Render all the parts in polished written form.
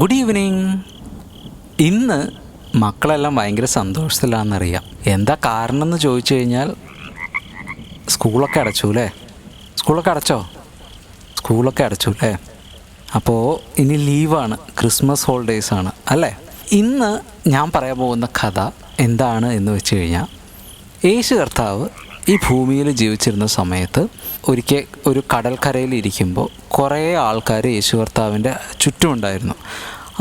Good evening. ഇന്ന് മക്കളെല്ലാം ഭയങ്കര സന്തോഷത്തിലാണെന്നറിയാം. എന്താ കാരണം എന്ന് ചോദിച്ചു കഴിഞ്ഞാൽ സ്കൂളൊക്കെ അടച്ചു അല്ലേ? സ്കൂളൊക്കെ അടച്ചു അല്ലേ? അപ്പോൾ ഇനി ലീവാണ്, ക്രിസ്മസ് ഹോളിഡേയ്സാണ് അല്ലേ? ഇന്ന് ഞാൻ പറയാൻ പോകുന്ന കഥ എന്താണ് എന്ന് വെച്ച് കഴിഞ്ഞാൽ, യേശു കർത്താവ് ഈ ഭൂമിയിൽ ജീവിച്ചിരുന്ന സമയത്ത് ഒരിക്കൽ ഒരു കടൽക്കരയിലിരിക്കുമ്പോൾ കുറേ ആൾക്കാർ യേശു കർത്താവിൻ്റെ ചുറ്റുമുണ്ടായിരുന്നു.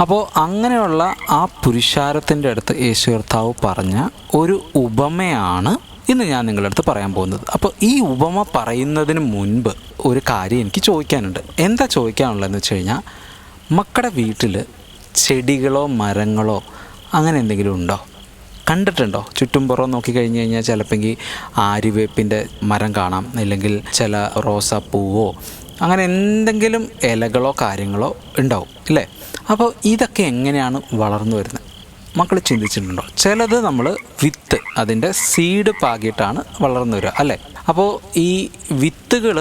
അപ്പോൾ അങ്ങനെയുള്ള ആ പുരുഷാരത്തിൻ്റെ അടുത്ത് യേശു കർത്താവ് പറഞ്ഞ ഒരു ഉപമയാണ് ഇന്ന് ഞാൻ നിങ്ങളുടെ അടുത്ത് പറയാൻ പോകുന്നത്. അപ്പോൾ ഈ ഉപമ പറയുന്നതിന് മുൻപ് ഒരു കാര്യം എനിക്ക് ചോദിക്കാനുണ്ട്. എന്താ ചോദിക്കാനുള്ളതെന്ന് വെച്ച് കഴിഞ്ഞാൽ, മക്കളുടെ വീട്ടിൽ ചെടികളോ മരങ്ങളോ അങ്ങനെ എന്തെങ്കിലും ഉണ്ടോ? കണ്ടിട്ടുണ്ടോ? ചുറ്റുംപുറം നോക്കിക്കഴിഞ്ഞ് കഴിഞ്ഞാൽ ചിലപ്പോൾ ആര്യവേപ്പിൻ്റെ മരം കാണാം, അല്ലെങ്കിൽ ചില റോസാപ്പൂവോ അങ്ങനെ എന്തെങ്കിലും ഇലകളോ കാര്യങ്ങളോ ഉണ്ടാവും ഇല്ലേ? അപ്പോൾ ഇതൊക്കെ എങ്ങനെയാണ് വളർന്നു വരുന്നത്? മക്കൾ ചിന്തിച്ചിട്ടുണ്ടോ? ചിലത് നമ്മൾ വിത്ത്, അതിൻ്റെ സീഡ് പാകിയിട്ടാണ് വളർന്നു വരിക അല്ലേ? അപ്പോൾ ഈ വിത്തുകൾ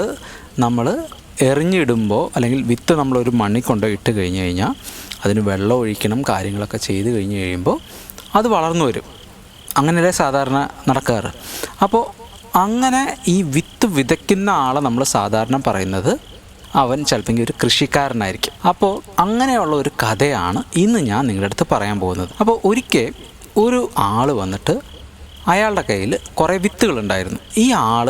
നമ്മൾ എറിഞ്ഞിടുമ്പോൾ, അല്ലെങ്കിൽ വിത്ത് നമ്മളൊരു മണ്ണിൽ കൊണ്ട് ഇട്ട് കഴിഞ്ഞ് കഴിഞ്ഞാൽ അതിന് വെള്ളം ഒഴിക്കണം, കാര്യങ്ങളൊക്കെ ചെയ്ത് കഴിഞ്ഞ് കഴിയുമ്പോൾ അത് വളർന്നു വരും. അങ്ങനെയല്ലേ സാധാരണ നടക്കാറ്. അപ്പോൾ അങ്ങനെ ഈ വിത്ത് വിതയ്ക്കുന്ന ആളെ നമ്മൾ സാധാരണ പറയുന്നത് അവൻ ചിലപ്പോൾ ഒരു കൃഷിക്കാരനായിരിക്കും. അപ്പോൾ അങ്ങനെയുള്ള ഒരു കഥയാണ് ഇന്ന് ഞാൻ നിങ്ങളുടെ അടുത്ത് പറയാൻ പോകുന്നത്. അപ്പോൾ ഒരിക്കൽ ഒരു ആൾ വന്നിട്ട് അയാളുടെ കയ്യിൽ കുറേ വിത്തുകളുണ്ടായിരുന്നു. ഈ ആൾ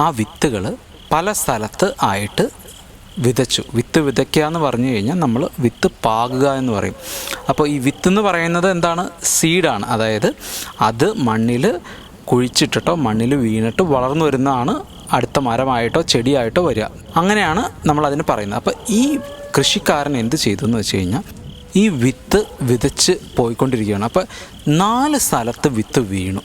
ആ വിത്തുകൾ പല സ്ഥലത്ത് ആയിട്ട് വിതച്ചു. വിത്ത് വിതയ്ക്കുക എന്ന് പറഞ്ഞു കഴിഞ്ഞാൽ നമ്മൾ വിത്ത് പാകുക എന്ന് പറയും. അപ്പോൾ ഈ വിത്ത് എന്ന് പറയുന്നത് എന്താണ്? സീഡാണ്. അതായത് അത് മണ്ണിൽ കുഴിച്ചിട്ടിട്ടോ മണ്ണിൽ വീണിട്ട് വളർന്നു വരുന്നതാണ് അടുത്ത മരമായിട്ടോ ചെടിയായിട്ടോ വരിക. അങ്ങനെയാണ് നമ്മളതിന് പറയുന്നത്. അപ്പോൾ ഈ കൃഷിക്കാരൻ എന്ത് ചെയ്തു എന്ന് വെച്ച് കഴിഞ്ഞാൽ, ഈ വിത്ത് വിതച്ച് പോയിക്കൊണ്ടിരിക്കുകയാണ്. അപ്പോൾ 4 സ്ഥലത്ത് വിത്ത് വീണു.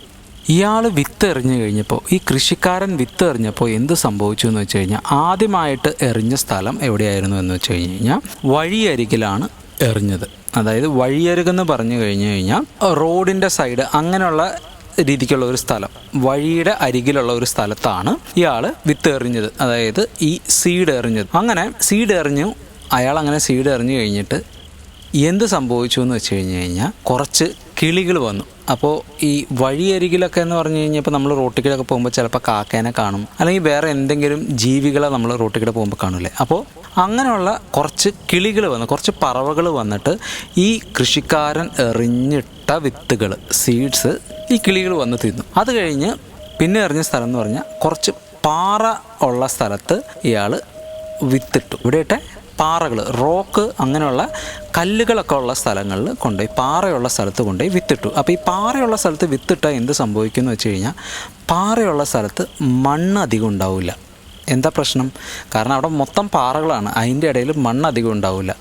ഇയാൾ വിത്ത് എറിഞ്ഞു കഴിഞ്ഞപ്പോൾ, ഈ കൃഷിക്കാരൻ വിത്ത് എറിഞ്ഞപ്പോൾ എന്ത് സംഭവിച്ചു എന്ന് വെച്ച് കഴിഞ്ഞാൽ, ആദ്യമായിട്ട് എറിഞ്ഞ സ്ഥലം എവിടെയായിരുന്നു എന്ന് വെച്ച് കഴിഞ്ഞാൽ വഴിയരികിലാണ് എറിഞ്ഞത്. അതായത് വഴിയരികെന്ന് പറഞ്ഞു കഴിഞ്ഞു കഴിഞ്ഞാൽ റോഡിൻ്റെ സൈഡ്, അങ്ങനെയുള്ള രീതിക്കുള്ള ഒരു സ്ഥലം, വഴിയുടെ അരികിലുള്ള ഒരു സ്ഥലത്താണ് ഇയാൾ വിത്ത് എറിഞ്ഞത്, അതായത് ഈ സീഡ് എറിഞ്ഞത്. അങ്ങനെ സീഡ് എറിഞ്ഞു. അയാൾ അങ്ങനെ സീഡ് എറിഞ്ഞു കഴിഞ്ഞിട്ട് എന്ത് സംഭവിച്ചു എന്ന് വെച്ച് കഴിഞ്ഞ് കഴിഞ്ഞാൽ, കുറച്ച് കിളികൾ വന്നു. അപ്പോൾ ഈ വഴിയരികിലൊക്കെ എന്ന് പറഞ്ഞു കഴിഞ്ഞപ്പോൾ നമ്മൾ റോട്ടിലൊക്കെ പോകുമ്പോൾ ചിലപ്പോൾ കാക്കേനെ കാണും, അല്ലെങ്കിൽ വേറെ എന്തെങ്കിലും ജീവികളെ നമ്മൾ റോട്ടിലൂടെ പോകുമ്പോൾ കാണില്ലേ? അപ്പോൾ അങ്ങനെയുള്ള കുറച്ച് കിളികൾ വന്നു, കുറച്ച് പറവകൾ വന്നിട്ട് ഈ കൃഷിക്കാരൻ എറിഞ്ഞിട്ട വിത്തുകൾ, സീഡ്സ് ഈ കിളികൾ വന്ന് തിന്നു. അത് കഴിഞ്ഞ് പിന്നെ എറിഞ്ഞ സ്ഥലം എന്ന് പറഞ്ഞാൽ കുറച്ച് പാറ ഉള്ള സ്ഥലത്ത് ഇയാൾ വിത്തിട്ടു. ഇവിടെയിട്ടെ പാറകൾ, റോക്ക്, അങ്ങനെയുള്ള കല്ലുകളൊക്കെ ഉള്ള സ്ഥലങ്ങളിൽ കൊണ്ടുപോയി, പാറയുള്ള സ്ഥലത്ത് കൊണ്ടുപോയി വിത്തിട്ടു. അപ്പോൾ ഈ പാറയുള്ള സ്ഥലത്ത് വിത്തിട്ടാൽ എന്ത് സംഭവിക്കുമെന്ന് വെച്ച് കഴിഞ്ഞാൽ, പാറയുള്ള സ്ഥലത്ത് മണ്ണ് അധികം ഉണ്ടാവില്ല. എന്താ പ്രശ്നം? കാരണം അവിടെ മൊത്തം പാറകളാണ്, അതിൻ്റെ ഇടയിൽ മണ്ണ് അധികം ഉണ്ടാവില്ല.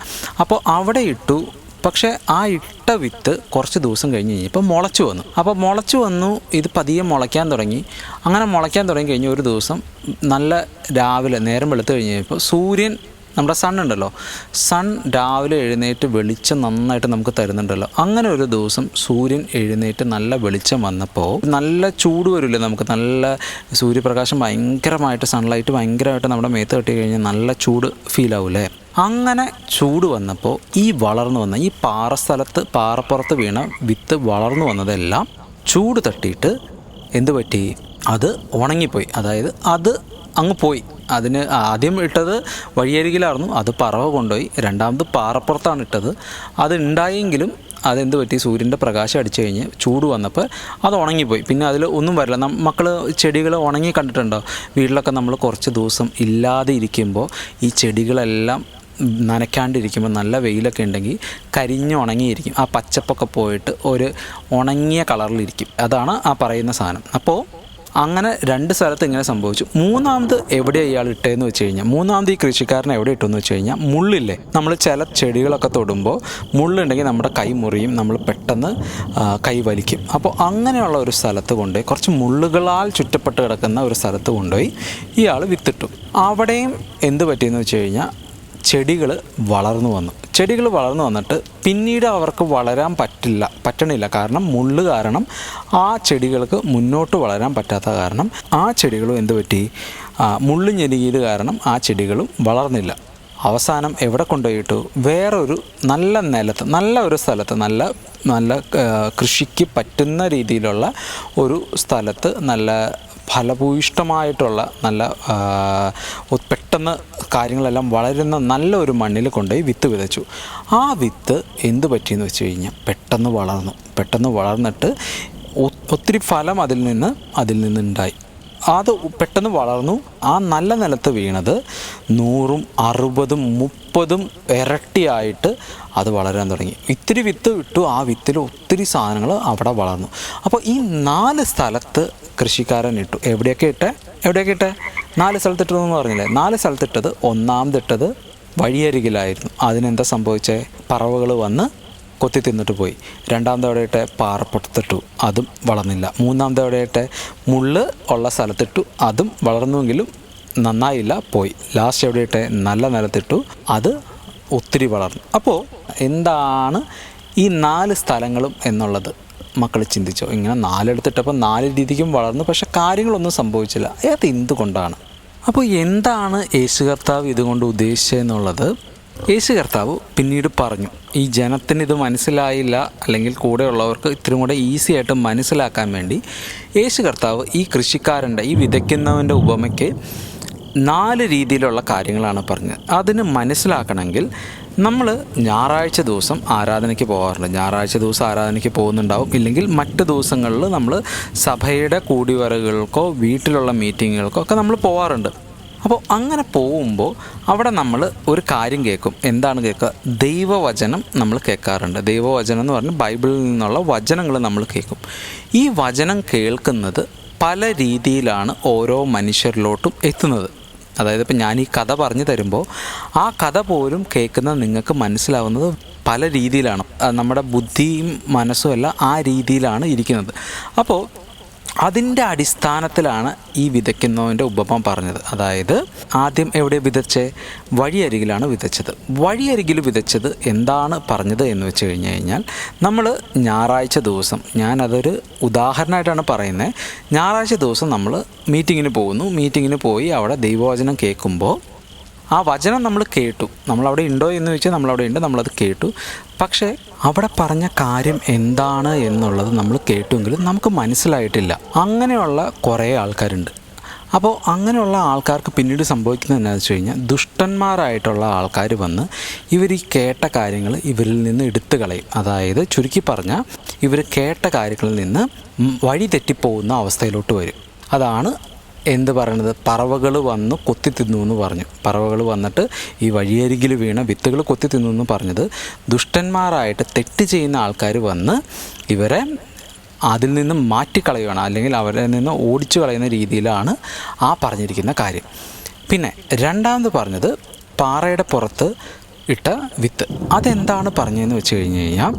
അപ്പോൾ അവിടെ ഇട്ടു. പക്ഷേ ആ ഇട്ട വിത്ത് കുറച്ച് ദിവസം കഴിഞ്ഞ് കഴിഞ്ഞപ്പോൾ മുളച്ചു വന്നു. അപ്പോൾ മുളച്ചു വന്നു, ഇത് പതിയെ മുളയ്ക്കാൻ തുടങ്ങി. അങ്ങനെ മുളയ്ക്കാൻ തുടങ്ങി കഴിഞ്ഞ് ഒരു ദിവസം നല്ല രാവിലെ നേരം വെളുത്ത് കഴിഞ്ഞ് കഴിഞ്ഞപ്പോൾ സൂര്യൻ, നമ്മുടെ സൺ ഉണ്ടല്ലോ, സൺ രാവിലെ എഴുന്നേറ്റ് വെളിച്ചം നന്നായിട്ട് നമുക്ക് തരുന്നുണ്ടല്ലോ. അങ്ങനെ ഒരു ദിവസം സൂര്യൻ എഴുന്നേറ്റ് നല്ല വെളിച്ചം വന്നപ്പോൾ നല്ല ചൂട് വരില്ലേ നമുക്ക്? നല്ല സൂര്യപ്രകാശം ഭയങ്കരമായിട്ട്, സൺലൈറ്റ് ഭയങ്കരമായിട്ട് നമ്മുടെ മേത്ത് തട്ടി കഴിഞ്ഞാൽ നല്ല ചൂട് ഫീൽ ആവൂലേ? അങ്ങനെ ചൂട് വന്നപ്പോൾ ഈ വളർന്നു വന്ന ഈ പാറസ്ഥലത്ത്, പാറപ്പുറത്ത് വീണ വിത്ത് വളർന്നു വന്നതെല്ലാം ചൂട് തട്ടിയിട്ട് എന്ത് പറ്റി? അത് ഉണങ്ങിപ്പോയി. അതായത് അത് അങ്ങ് പോയി. അതിന് ആദ്യം ഇട്ടത് വഴിയരികിലായിരുന്നു, അത് പറവ കൊണ്ടുപോയി. രണ്ടാമത് പാറപ്പുറത്താണ് ഇട്ടത്. അത് ഉണ്ടായെങ്കിലും അതെന്ത് പറ്റി? സൂര്യൻ്റെ പ്രകാശം അടിച്ചു കഴിഞ്ഞ് ചൂട് വന്നപ്പോൾ അത് ഉണങ്ങിപ്പോയി. പിന്നെ അതിൽ ഒന്നും വരില്ല. മക്കൾ ചെടികൾ ഉണങ്ങി കണ്ടിട്ടുണ്ടോ? വീട്ടിലൊക്കെ നമ്മൾ കുറച്ച് ദിവസം ഇല്ലാതെ ഇരിക്കുമ്പോൾ ഈ ചെടികളെല്ലാം നനയ്ക്കാണ്ടിരിക്കുമ്പോൾ, നല്ല വെയിലൊക്കെ ഉണ്ടെങ്കിൽ കരിഞ്ഞ് ഉണങ്ങിയിരിക്കും. ആ പച്ചപ്പൊക്കെ പോയിട്ട് ഒരു ഉണങ്ങിയ കളറിലിരിക്കും. അതാണ് ആ പറയുന്ന സാധനം. അപ്പോൾ അങ്ങനെ 2 സ്ഥലത്ത് ഇങ്ങനെ സംഭവിച്ചു. മൂന്നാമത് എവിടെയാണ് ഇയാൾ ഇട്ടതെന്ന് വെച്ച് കഴിഞ്ഞാൽ, മൂന്നാമത് ഈ കൃഷിക്കാരൻ എവിടെ ഇട്ടെന്ന് വെച്ച് കഴിഞ്ഞാൽ, മുള്ളില്ലേ? നമ്മൾ ചില ചെടികളൊക്കെ തൊടുമ്പോൾ മുള്ളുണ്ടെങ്കിൽ നമ്മുടെ കൈ മുറിയും, നമ്മൾ പെട്ടെന്ന് കൈ വലിക്കും. അപ്പോൾ അങ്ങനെയുള്ള ഒരു സ്ഥലത്ത് കൊണ്ടുപോയി, കുറച്ച് മുള്ളുകളാൽ ചുറ്റപ്പെട്ട് കിടക്കുന്ന ഒരു സ്ഥലത്ത് കൊണ്ടുപോയി ഇയാൾ വിത്തിട്ടു. അവിടെയും എന്ത് പറ്റിയെന്ന് വെച്ച് കഴിഞ്ഞാൽ, ചെടികൾ വളർന്നു വന്നു. ചെടികൾ വളർന്നു വന്നിട്ട് പിന്നീട് അവർക്ക് വളരാൻ പറ്റണില്ല. കാരണം മുള്ള് കാരണം ആ ചെടികൾക്ക് മുന്നോട്ട് വളരാൻ പറ്റാത്ത കാരണം ആ ചെടികളും എന്ത് പറ്റി? മുള്ള് ഞെരുകിയത് കാരണം ആ ചെടികളും വളർന്നില്ല. അവസാനം എവിടെ കൊണ്ടുപോയിട്ടു? വേറൊരു നല്ല നിലത്ത്, നല്ല ഒരു സ്ഥലത്ത്, നല്ല കൃഷിക്ക് പറ്റുന്ന രീതിയിലുള്ള ഒരു സ്ഥലത്ത്, നല്ല ഫലഭൂയിഷ്ടമായിട്ടുള്ള, നല്ല പെട്ടെന്ന് കാര്യങ്ങളെല്ലാം വളരുന്ന നല്ല ഒരു മണ്ണിൽ കൊണ്ടുപോയി വിത്ത് വിതച്ചു. ആ വിത്ത് എന്ത് പറ്റിയെന്ന് വെച്ച് കഴിഞ്ഞാൽ പെട്ടെന്ന് വളർന്നിട്ട് ഒത്തിരി ഫലം അതിൽ നിന്നുണ്ടായി. അത് പെട്ടെന്ന് വളർന്നു. ആ നല്ല നിലത്ത് വീണത് 100, 60, 30 ഇരട്ടിയായിട്ട് അത് വളരാൻ തുടങ്ങി. ഇത്തിരി വിത്ത് ഇട്ടു, ആ വിത്തിൽ ഒത്തിരി സാധനങ്ങൾ അവിടെ വളർന്നു. അപ്പോൾ ഈ 4 സ്ഥലത്ത് കൃഷിക്കാരൻ ഇട്ടു. എവിടെയൊക്കെ ഇട്ടെ 4 സ്ഥലത്തിട്ടതെന്ന് പറഞ്ഞില്ലേ? 4 സ്ഥലത്തിട്ടത്, ഒന്നാമതിട്ടത് വഴിയരികിലായിരുന്നു. അതിനെന്താ സംഭവിച്ചേ? പറവകൾ വന്ന് കൊത്തി തിന്നിട്ട് പോയി. രണ്ടാമത്തെ എവിടെയിട്ട് പാറപ്പുറത്തിട്ടു, അതും വളർന്നില്ല. മൂന്നാമത്തെ എവിടെയിട്ട് മുള്ള് ഉള്ള സ്ഥലത്തിട്ടു, അതും വളർന്നുവെങ്കിലും നന്നായില്ല, പോയി. ലാസ്റ്റ് എവിടെയിട്ട് നല്ല നിലത്തിട്ടു, അത് ഒത്തിരി വളർന്നു. അപ്പോൾ എന്താണ് ഈ 4 സ്ഥലങ്ങളും എന്നുള്ളത് മക്കൾ ചിന്തിച്ചോ? ഇങ്ങനെ 4 എടുത്തിട്ടപ്പോൾ 4 രീതിക്കും വളർന്നു, പക്ഷെ കാര്യങ്ങളൊന്നും സംഭവിച്ചില്ല. അത് എന്തുകൊണ്ടാണ്? അപ്പോൾ എന്താണ് യേശു കർത്താവ് ഇതുകൊണ്ട് ഉദ്ദേശിച്ചതെന്നുള്ളത് യേശു കർത്താവ് പിന്നീട് പറഞ്ഞു. ഈ ജനത്തിന് ഇത് മനസ്സിലായില്ല, അല്ലെങ്കിൽ കൂടെയുള്ളവർക്ക് ഇത്തിരി കൂടെ ഈസി ആയിട്ട് മനസ്സിലാക്കാൻ വേണ്ടി യേശു കർത്താവ് ഈ കൃഷിക്കാരൻ്റെ, ഈ വിതയ്ക്കുന്നവൻ്റെ ഉപമയ്ക്ക് 4 രീതിയിലുള്ള കാര്യങ്ങളാണ് പറഞ്ഞത്. അതിന് മനസ്സിലാക്കണമെങ്കിൽ നമ്മൾ ഞായറാഴ്ച ദിവസം ആരാധനയ്ക്ക് പോകാറുണ്ട്. ഞായറാഴ്ച ദിവസം ആരാധനയ്ക്ക് പോകുന്നുണ്ടാവും. ഇല്ലെങ്കിൽ മറ്റ് ദിവസങ്ങളിൽ നമ്മൾ സഭയുടെ കൂടിവരവുകൾക്കോ വീട്ടിലുള്ള മീറ്റിങ്ങുകൾക്കോ ഒക്കെ നമ്മൾ പോകാറുണ്ട്. അപ്പോൾ അങ്ങനെ പോകുമ്പോൾ അവിടെ നമ്മൾ ഒരു കാര്യം കേൾക്കും. എന്താണ് കേൾക്കുക? ദൈവവചനം നമ്മൾ കേൾക്കാറുണ്ട്. ദൈവവചനം എന്ന് പറഞ്ഞാൽ ബൈബിളിൽ നിന്നുള്ള വചനങ്ങൾ നമ്മൾ കേൾക്കും. ഈ വചനം കേൾക്കുന്നത് പല രീതിയിലാണ് ഓരോ മനുഷ്യരിലോട്ടും എത്തുന്നത്. അതായത് ഇപ്പം ഞാൻ ഈ കഥ പറഞ്ഞു തരുമ്പോൾ ആ കഥ പോലും കേൾക്കുന്ന നിങ്ങൾക്ക് മനസ്സിലാവുന്നത് പല രീതിയിലാണ്. നമ്മുടെ ബുദ്ധിയും മനസ്സും എല്ലാം ആ രീതിയിലാണ് ഇരിക്കുന്നത്. അപ്പോൾ അതിൻ്റെ അടിസ്ഥാനത്തിലാണ് ഈ വിതയ്ക്കുന്നവൻ്റെ ഉപമ പറഞ്ഞത്. അതായത് ആദ്യം എവിടെ വിതച്ചേ? വഴിയരികിലാണ് വിതച്ചത്. വഴിയരികിൽ വിതച്ചത് എന്താണ് പറഞ്ഞത് എന്ന് വെച്ച് കഴിഞ്ഞാൽ, നമ്മൾ ഞായറാഴ്ച ദിവസം, ഞാനതൊരു ഉദാഹരണമായിട്ടാണ് പറയുന്നത്, ഞായറാഴ്ച ദിവസം നമ്മൾ മീറ്റിങ്ങിന് പോകുന്നു. മീറ്റിങ്ങിന് പോയി അവിടെ ദൈവവചനം കേൾക്കുമ്പോൾ ആ വചനം നമ്മൾ കേട്ടു. നമ്മളവിടെ ഉണ്ടോ എന്ന് ചോദിച്ചാൽ നമ്മളവിടെ ഉണ്ട്, നമ്മളത് കേട്ടു. പക്ഷേ അവിടെ പറഞ്ഞ കാര്യം എന്താണ് എന്നുള്ളത് നമ്മൾ കേട്ടുവെങ്കിലും നമുക്ക് മനസ്സിലായിട്ടില്ല. അങ്ങനെയുള്ള കുറേ ആൾക്കാരുണ്ട്. അപ്പോൾ അങ്ങനെയുള്ള ആൾക്കാർക്ക് പിന്നീട് സംഭവിക്കുന്നത് എന്താണെന്ന് വെച്ച് കഴിഞ്ഞാൽ, ദുഷ്ടന്മാരായിട്ടുള്ള ആൾക്കാർ വന്ന് ഇവർ ഈ കേട്ട കാര്യങ്ങൾ ഇവരിൽ നിന്ന് എടുത്തു കളയും. അതായത് ചുരുക്കി പറഞ്ഞാൽ, ഇവർ കേട്ട കാര്യങ്ങളിൽ നിന്ന് വഴി തെറ്റിപ്പോകുന്ന അവസ്ഥയിലോട്ട് വരും. അതാണ് എന്ത് പറയണത്? പറവകൾ വന്ന് കൊത്തി തിന്നു എന്ന് പറഞ്ഞു. പറവകൾ വന്നിട്ട് ഈ വഴിയരികിൽ വീണ വിത്തുകൾ കൊത്തി തിന്നു എന്ന് പറഞ്ഞത് ദുഷ്ടന്മാരായിട്ട് തെറ്റ് ചെയ്യുന്ന ആൾക്കാർ വന്ന് ഇവരെ അതിൽ നിന്ന് മാറ്റിക്കളയുകയാണ്, അല്ലെങ്കിൽ അവരിൽ നിന്ന് ഓടിച്ചു കളയുന്ന രീതിയിലാണ് ആ പറഞ്ഞിരിക്കുന്ന കാര്യം. പിന്നെ രണ്ടാമത് പറഞ്ഞത് പാറയുടെ പുറത്ത് ഇട്ട വിത്ത്. അതെന്താണ് പറഞ്ഞതെന്ന് വെച്ച് കഴിഞ്ഞ് കഴിഞ്ഞാൽ,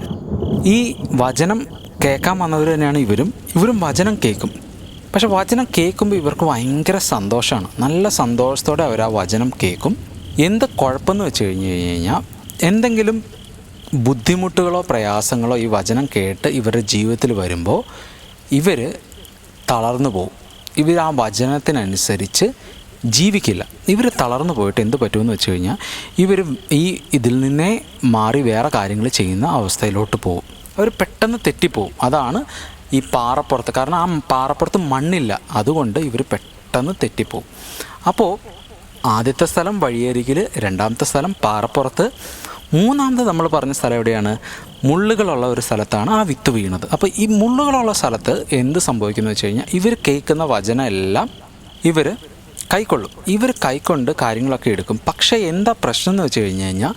ഈ വചനം കേൾക്കാൻ വന്നവർ തന്നെയാണ് ഇവരും വചനം കേൾക്കും. പക്ഷെ വചനം കേൾക്കുമ്പോൾ ഇവർക്ക് ഭയങ്കര സന്തോഷമാണ്. നല്ല സന്തോഷത്തോടെ അവർ ആ വചനം കേൾക്കും. എന്ത് കുഴപ്പമെന്ന് വെച്ച് കഴിഞ്ഞാൽ, എന്തെങ്കിലും ബുദ്ധിമുട്ടുകളോ പ്രയാസങ്ങളോ ഈ വചനം കേട്ട് ഇവരുടെ ജീവിതത്തിൽ വരുമ്പോൾ ഇവർ തളർന്നു പോകും. ഇവർ ആ വചനത്തിനനുസരിച്ച് ജീവിക്കില്ല. ഇവർ തളർന്നു പോയിട്ട് എന്ത് പറ്റുമെന്ന് വെച്ച് കഴിഞ്ഞാൽ, ഇവർ ഇതിൽ നിന്നേ മാറി വേറെ കാര്യങ്ങൾ ചെയ്യുന്ന അവസ്ഥയിലോട്ട് പോകും. അവർ പെട്ടെന്ന് തെറ്റിപ്പോവും. അതാണ് ഈ പാറപ്പുറത്ത്. കാരണം ആ പാറപ്പുറത്ത് മണ്ണില്ല, അതുകൊണ്ട് ഇവർ പെട്ടെന്ന് തെറ്റിപ്പോവും. അപ്പോൾ ആദ്യത്തെ സ്ഥലം വഴിയരികിൽ, രണ്ടാമത്തെ സ്ഥലം പാറപ്പുറത്ത്, മൂന്നാമത് നമ്മൾ പറഞ്ഞ സ്ഥലം എവിടെയാണ്? മുള്ളുകളുള്ള ഒരു സ്ഥലത്താണ് ആ വിത്ത് വീണത്. അപ്പോൾ ഈ മുള്ളുകളുള്ള സ്ഥലത്ത് എന്ത് സംഭവിക്കുന്നു വെച്ച് കഴിഞ്ഞാൽ, ഇവർ കേൾക്കുന്ന വചനം എല്ലാം ഇവർ കൈക്കൊള്ളും. ഇവർ കൈക്കൊണ്ട് കാര്യങ്ങളൊക്കെ എടുക്കും. പക്ഷേ എന്താ പ്രശ്നം എന്ന് വെച്ച് കഴിഞ്ഞാൽ,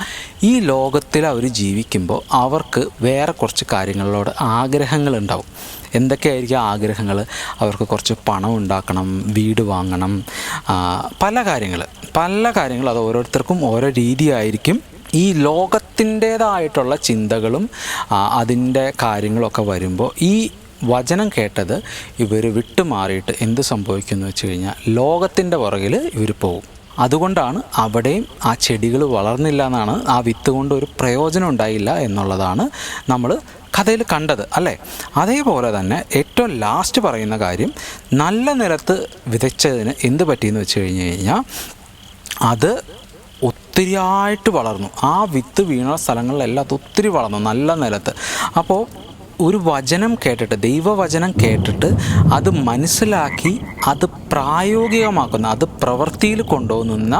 ഈ ലോകത്തിൽ അവർ ജീവിക്കുമ്പോൾ അവർക്ക് വേറെ കുറച്ച് കാര്യങ്ങളോട് ആഗ്രഹങ്ങളുണ്ടാവും. എന്തൊക്കെയായിരിക്കും ആഗ്രഹങ്ങൾ? അവർക്ക് കുറച്ച് പണം ഉണ്ടാക്കണം, വീട് വാങ്ങണം, പല കാര്യങ്ങൾ. അത് ഓരോരുത്തർക്കും ഓരോ രീതിയായിരിക്കും. ഈ ലോകത്തിൻ്റേതായിട്ടുള്ള ചിന്തകളും അതിൻ്റെ കാര്യങ്ങളൊക്കെ വരുമ്പോൾ ഈ വചനം കേട്ടത് ഇവർ വിട്ടുമാറിയിട്ട് എന്ത് സംഭവിക്കുമെന്ന് വെച്ച് കഴിഞ്ഞാൽ, ലോകത്തിൻ്റെ പുറകിൽ ഇവർ പോകും. അതുകൊണ്ടാണ് അവിടെയും ആ ചെടികൾ വളർന്നില്ല എന്നാണ്, ആ വിത്ത് കൊണ്ട് ഒരു പ്രയോജനം ഉണ്ടായില്ല എന്നുള്ളതാണ് നമ്മൾ കഥയിൽ കണ്ടത്, അല്ലേ? അതേപോലെ തന്നെ ഏറ്റവും ലാസ്റ്റ് പറയുന്ന കാര്യം, നല്ല നിലത്ത് വിതച്ചതിന് എന്ത് പറ്റിയെന്ന് വെച്ച് കഴിഞ്ഞാൽ, അത് ഒത്തിരിയായിട്ട് വളർന്നു. ആ വിത്ത് വീണ സ്ഥലങ്ങളിലെല്ലാം അത് ഒത്തിരി വളർന്നു, നല്ല നിലത്ത്. അപ്പോൾ ഒരു വചനം കേട്ടിട്ട്, ദൈവവചനം കേട്ടിട്ട് അത് മനസ്സിലാക്കി അത് പ്രായോഗികമാക്കുന്ന, അത് പ്രവൃത്തിയിൽ കൊണ്ടുപോകുന്ന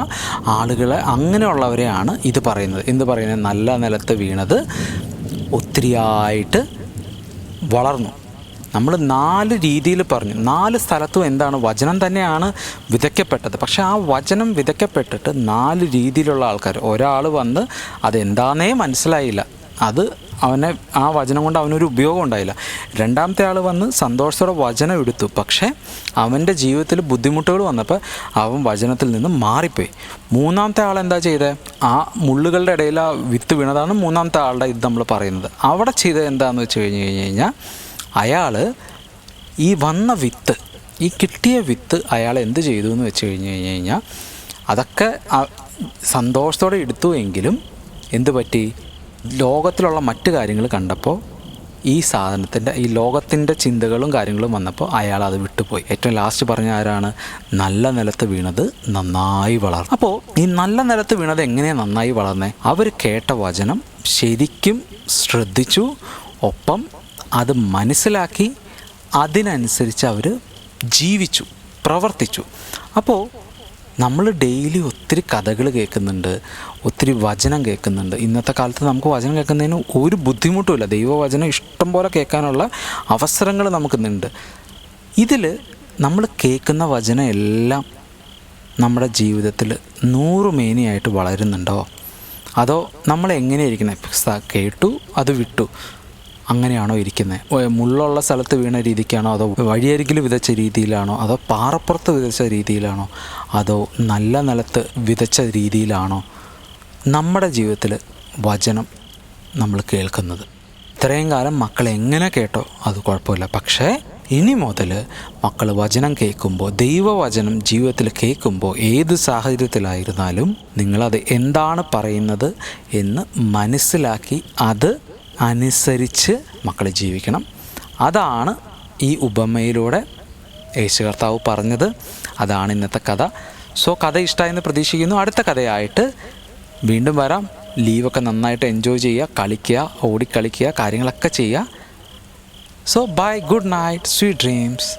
ആളുകളെ, അങ്ങനെയുള്ളവരെയാണ് ഇത് പറയുന്നത്. എന്ത് പറയുന്നത്? നല്ല നിലത്ത് വീണത് ഒത്തിരിയായിട്ട് വളർന്നു. നമ്മൾ 4 രീതിയിൽ പറഞ്ഞു. 4 സ്ഥലത്തും എന്താണ്? വചനം തന്നെയാണ് വിതയ്ക്കപ്പെട്ടത്. പക്ഷെ ആ വചനം വിതയ്ക്കപ്പെട്ടിട്ട് 4 രീതിയിലുള്ള ആൾക്കാർ. ഒരാൾ വന്ന് അതെന്താണെന്നേ മനസ്സിലായില്ല, അത് അവനെ, ആ വചനം കൊണ്ട് അവനൊരു ഉപയോഗം ഉണ്ടായില്ല. രണ്ടാമത്തെ ആൾ വന്ന് സന്തോഷത്തോടെ വചനം എടുത്തു, പക്ഷേ അവൻ്റെ ജീവിതത്തിൽ ബുദ്ധിമുട്ടുകൾ വന്നപ്പോൾ അവൻ വചനത്തിൽ നിന്ന് മാറിപ്പോയി. മൂന്നാമത്തെ ആൾ എന്താ ചെയ്തത്? ആ മുള്ളുകളുടെ ഇടയിൽ ആ വിത്ത് വീണതാണ് മൂന്നാമത്തെ ആളുടെ ഇത് നമ്മൾ പറയുന്നത്. അവിടെ ചെയ്തത് എന്താണെന്ന് വെച്ച് കഴിഞ്ഞ് കഴിഞ്ഞാൽ, അയാൾ ഈ വന്ന വിത്ത്, ഈ കിട്ടിയ വിത്ത് അയാൾ എന്ത് ചെയ്തു എന്ന് വെച്ച് കഴിഞ്ഞാൽ, അതൊക്കെ സന്തോഷത്തോടെ എടുത്തു. എങ്കിലും എന്ത് പറ്റി? ലോകത്തിലുള്ള മറ്റു കാര്യങ്ങൾ കണ്ടപ്പോൾ, ഈ സാധനത്തിൻ്റെ, ഈ ലോകത്തിൻ്റെ ചിന്തകളും കാര്യങ്ങളും വന്നപ്പോൾ അയാൾ അത് വിട്ടുപോയി. ഏറ്റവും ലാസ്റ്റ് പറഞ്ഞ ആരാണ്? നല്ല നിലത്ത് വീണത് നന്നായി വളർന്നു. അപ്പോൾ ഈ നല്ല നിലത്ത് വീണത് എങ്ങനെയാണ് നന്നായി വളർന്നേ? അവർ കേട്ട വചനം ശരിക്കും ശ്രദ്ധിച്ചു, ഒപ്പം അത് മനസ്സിലാക്കി അതിനനുസരിച്ച് അവർ ജീവിച്ചു, പ്രവർത്തിച്ചു. അപ്പോൾ നമ്മൾ ഡെയിലി ഒത്തിരി കഥകൾ കേൾക്കുന്നുണ്ട്, ഒത്തിരി വചനം കേൾക്കുന്നുണ്ട്. ഇന്നത്തെ കാലത്ത് നമുക്ക് വചനം കേൾക്കുന്നതിന് ഒരു ബുദ്ധിമുട്ടുമില്ല. ദൈവവചനം ഇഷ്ടം പോലെ കേൾക്കാനുള്ള അവസരങ്ങൾ നമുക്കിന്നുണ്ട്. ഇതിൽ നമ്മൾ കേൾക്കുന്ന വചനം എല്ലാം നമ്മുടെ ജീവിതത്തിൽ 100 മേനിയായിട്ട് വളരുന്നുണ്ടോ? അതോ നമ്മൾ എങ്ങനെയിരിക്കുന്നത്? കേട്ടു, അത് വിട്ടു, അങ്ങനെയാണോ ഇരിക്കുന്നത്? മുള്ളുള്ള സ്ഥലത്ത് വീണ രീതിക്കാണോ, അതോ വഴിയരികിൽ വിതച്ച രീതിയിലാണോ, അതോ പാറപ്പുറത്ത് വിതച്ച രീതിയിലാണോ, അതോ നല്ല നിലത്ത് വിതച്ച രീതിയിലാണോ നമ്മുടെ ജീവിതത്തിൽ വചനം നമ്മൾ കേൾക്കുന്നത്? ഇത്രയും കാലം മക്കൾ എങ്ങനെ കേട്ടോ അത് കുഴപ്പമില്ല. പക്ഷേ ഇനി മുതൽ മക്കൾ വചനം കേൾക്കുമ്പോൾ, ദൈവവചനം ജീവിതത്തിൽ കേൾക്കുമ്പോൾ, ഏത് സാഹചര്യത്തിലായിരുന്നാലും നിങ്ങളത് എന്താണ് പറയുന്നത് എന്ന് മനസ്സിലാക്കി അത് അനുസരിച്ച് മക്കൾ ജീവിക്കണം. അതാണ് ഈ ഉപമയിലൂടെ യേശു കർത്താവ് പറഞ്ഞത്. അതാണ് ഇന്നത്തെ കഥ. സോ കഥ ഇഷ്ടമായെന്ന് പ്രതീക്ഷിക്കുന്നു. അടുത്ത കഥയായിട്ട് വീണ്ടും വരാം. ലീവൊക്കെ നന്നായിട്ട് എൻജോയ് ചെയ്യുക, കളിക്കുക, ഓടിക്കളിക്കുക, കാര്യങ്ങളൊക്കെ ചെയ്യുക. So bye, good night, sweet dreams.